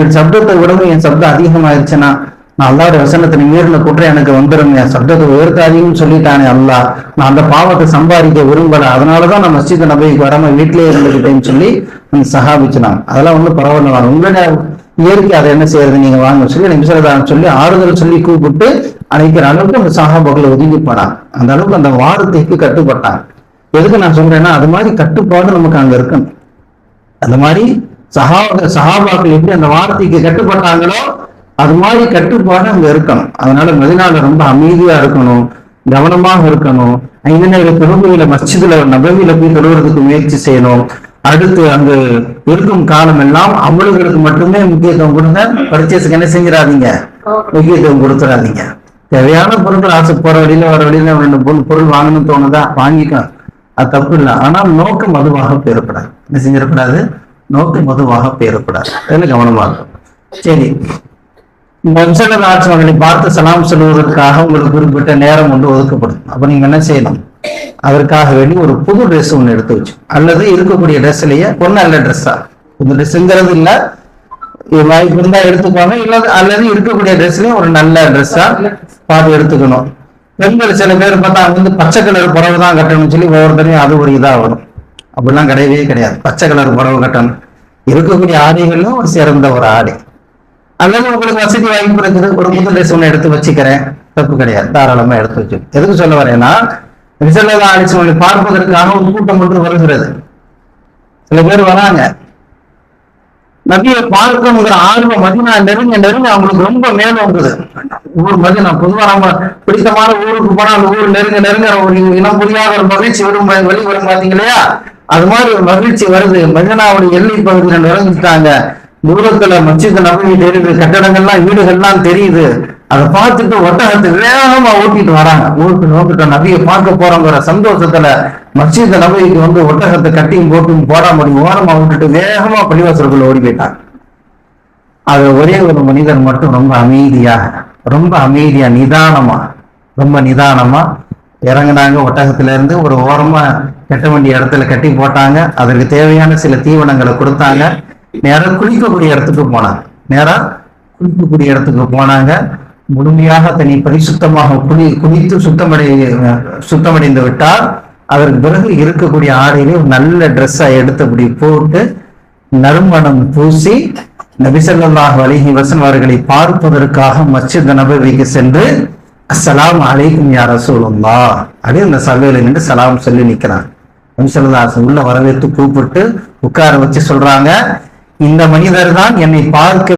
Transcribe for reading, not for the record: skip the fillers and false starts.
என் சப்தத்தை விடவும் என் சப்தம் அதிகமாயிருச்சுன்னா நான் அல்லாவுடைய வசனத்தை மீறின குற்றம் எனக்கு வந்துடும், என் சப்தத்தை உயர்த்தாதீங்கன்னு சொல்லிட்டானே அல்லா, நான் அந்த பாவத்தை சம்பாதிக்க விரும்பல, அதனாலதான் நான் மஸ்ஜித் நபிக்கு வராம வீட்டிலேயே இருந்துக்கிட்டேன்னு சொல்லி அந்த சஹாபிச்சுனாங்க. அதெல்லாம் ஒன்றும் பரவாயில்ல, வாங்க உங்களுடைய இயற்கை அதை என்ன செய்யறது, நீங்க வாங்க சொல்லி நிமிஷம் சொல்லி ஆறுதல் சொல்லி கூப்பிட்டு அழைக்கிற அளவுக்கு அந்த சஹாபாக்களை ஒதுங்கி போனாங்க. அந்த அளவுக்கு அந்த வார்த்தைக்கு கட்டுப்பட்டாங்க. எதுக்கு நான் சொல்றேன்னா, அது மாதிரி கட்டுப்பாடு நமக்கு அங்க இருக்கணும். அந்த மாதிரி சஹாபாக்கள் எப்படி அந்த வார்த்தைக்கு கட்டுப்பட்டாங்களோ அது மாதிரி கட்டுப்பாடு அங்க இருக்கணும். அதனால மதீனால ரொம்ப அமைதியா இருக்கணும், கவனமாக இருக்கணும். 5 நேர தொழுகையில மஸ்ஜிதுல நபவியில போய் தொழுவதற்கு முயற்சி செய்யணும். அடுத்து அங்கு இருக்கும் காலம் எல்லாம் அமல்களுக்கு மட்டுமே முக்கியத்துவம் கொடுங்க. பர்ச்சேஸுக்கு என்ன செஞ்சிடாதீங்க, முக்கியத்துவம் கொடுத்துடாதீங்க. தேவையான பொருட்கள் ஆசை போற வழியில வர வழியில 2 பொருள் வாங்கணும்னு தோணுதா, வாங்கிக்கலாம், அது தப்பு இல்லை. ஆனால் நோக்கம் மதுவாக பெறப்படாது. என்ன செஞ்சிடக்கூடாது, நோக்கம் மதுவாக பெறப்படாது. அதில் கவனமா இருக்கும். சரி, மகளை பார்த்து சலாம் சொல்வதற்காக உங்களுக்கு குறிப்பிட்ட நேரம் ஒன்று ஒதுக்கப்படும். அப்ப நீங்க என்ன செய்யணும், அதற்காக வேண்டி ஒரு புது ட்ரெஸ் ஒன்று எடுத்து வச்சு, அல்லது இருக்கக்கூடிய ட்ரெஸ்லயே ஒரு நல்ல ட்ரெஸ்ஸா, இந்த ட்ரெஸ்ங்கிறது இல்ல, வாய்ப்பு இருந்தா எடுத்துக்கோங்க, இல்ல அல்லது இருக்கக்கூடிய ட்ரெஸ்லயே ஒரு நல்ல ட்ரெஸ்ஸா பார்த்து எடுத்துக்கணும். பெண்கள் சில பேர் பார்த்தா அவங்க பச்சை கலர் புடவை தான் கட்டணும்னு சொல்லி ஒவ்வொருத்தரையும் அது ஒரு இதா வரும். அப்படிலாம் கிடையவே கிடையாது. பச்சை கலர் புடவை கட்டணும், இருக்கக்கூடிய ஆடைகளும் ஒரு சிறந்த ஒரு ஆடை. அல்லது உங்களுக்கு வசதி வாய்ப்பு இருக்குது, ஒரு புது ட்ரெஸ் ஒன்று எடுத்து வச்சுக்கிறேன், தப்பு கிடையாது, தாராளமா எடுத்து வச்சு. எதுக்கு சொல்ல வரேன்னா, ரிசல்லா அலிஸ்ஸலாமை பார்ப்பதற்காக ஒரு கூட்டம் ஒன்று வருகிறது. சில பேர் வராங்க, நபியை பார்க்கணுங்கிற ஆர்வம் மதீனா நெருங்க நெருங்க அவங்களுக்கு ரொம்ப மேலும் வந்தது. ஊர் மதீனா பொதுவாக நம்ம பிடித்தமான ஊருக்கு போனா அந்த ஊர் நெருங்க நெருங்க ஒரு இனம் புரியாத ஒரு மகிழ்ச்சி வரும், வெளி வரும் பார்த்தீங்க இல்லையா, அது மாதிரி ஒரு மகிழ்ச்சி வருது. மதீனாவுடைய எல்லை பகுதியில் நுழைஞ்சிட்டாங்க. தூரத்துல மஸ்ஜித் நபவி தெரியுது, கட்டடங்கள்லாம் வீடுகள்லாம் தெரியுது. அதை பார்த்துட்டு ஒட்டகத்தை வேகமா ஓட்டிட்டு வராங்க. ஊருக்கு நோக்கிட்ட நபியை பார்க்க போறோங்கிற சந்தோஷத்துல மஸ்ஜித் நபவிக்கு வந்து ஒட்டகத்தை கட்டியும் போட்டும் போட முடியும் ஓரமா விட்டுட்டு வேகமா பள்ளிவாசலுக்குள்ள ஓடி போயிட்டாங்க. அது ஒரே ஒரு மனிதன் மட்டும் ரொம்ப அமைதியா ரொம்ப நிதானமா இறங்கினாங்க. ஒட்டகத்துல இருந்து ஒரு ஓரமா கட்ட வேண்டிய இடத்துல கட்டி போட்டாங்க. அதற்கு தேவையான சில தீவனங்களை கொடுத்தாங்க. நேரா குளிக்கக்கூடிய இடத்துக்கு போனாங்க. முழுமையாக தனி பரிசுத்தமாக குளித்து சுத்தமடைந்து விட்டால் அதற்கு பிறகு இருக்கக்கூடிய ஆடையிலே ஒரு நல்ல ட்ரெஸ்ஸை எடுத்தபடி போட்டு நறுமணம் பூசி நபி ஸல்லல்லாஹு அலைஹி வஸல்லம் அவர்களை பார்ப்பதற்காக மஸ்ஜித் நபவிக்கு சென்று அஸ்ஸலாமு அலைக்கும் யா ரசூலுல்லாஹ் அப்படின்னு அந்த சபையில நின்று சலாம் சொல்லி நிற்கிறாங்க. நபி ஸல்லல்லாஹு அலைஹி வஸல்லம் உள்ள வரவேற்று கூப்பிட்டு உட்கார வச்சு சொல்றாங்க, இந்த மனிதர் தான் என்னை பார்க்க